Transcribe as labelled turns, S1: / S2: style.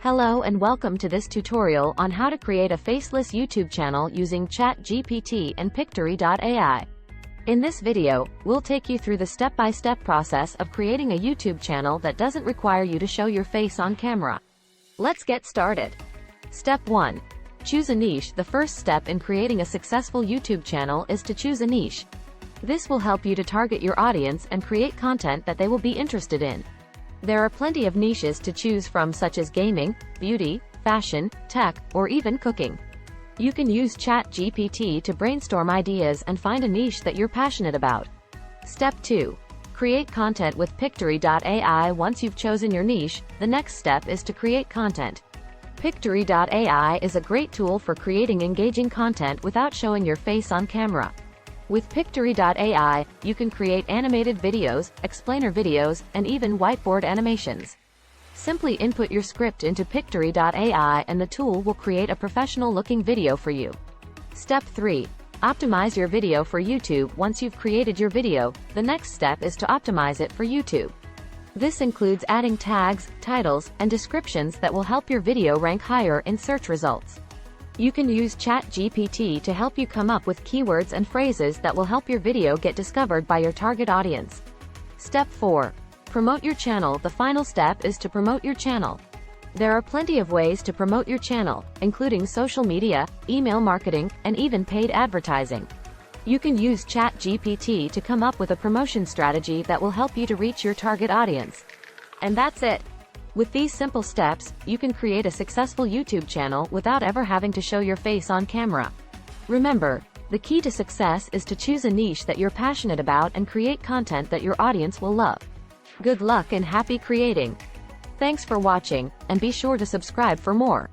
S1: Hello and welcome to this tutorial on how to create a faceless YouTube channel using ChatGPT and Pictory.ai. In this video, we'll take you through the step-by-step process of creating a YouTube channel that doesn't require you to show your face on camera. Let's get started. Step 1. Choose a niche. The first step in creating a successful YouTube channel is to choose a niche. This will help you to target your audience and create content that they will be interested in. There are plenty of niches to choose from, such as gaming, beauty, fashion, tech, or even cooking. You can use ChatGPT to brainstorm ideas and find a niche that you're passionate about. Step 2. Create content with Pictory.ai. Once you've chosen your niche, the next step is to create content. Pictory.ai is a great tool for creating engaging content without showing your face on camera. With Pictory.ai, you can create animated videos, explainer videos, and even whiteboard animations. Simply input your script into Pictory.ai and the tool will create a professional-looking video for you. Step 3. Optimize your video for YouTube. Once you've created your video, the next step is to optimize it for YouTube. This includes adding tags, titles, and descriptions that will help your video rank higher in search results. You can use ChatGPT to help you come up with keywords and phrases that will help your video get discovered by your target audience. Step 4. Promote your channel. The final step is to promote your channel. There are plenty of ways to promote your channel, including social media, email marketing, and even paid advertising. You can use ChatGPT to come up with a promotion strategy that will help you to reach your target audience. And that's it. With these simple steps, you can create a successful YouTube channel without ever having to show your face on camera. Remember, the key to success is to choose a niche that you're passionate about and create content that your audience will love. Good luck and happy creating! Thanks for watching, and be sure to subscribe for more.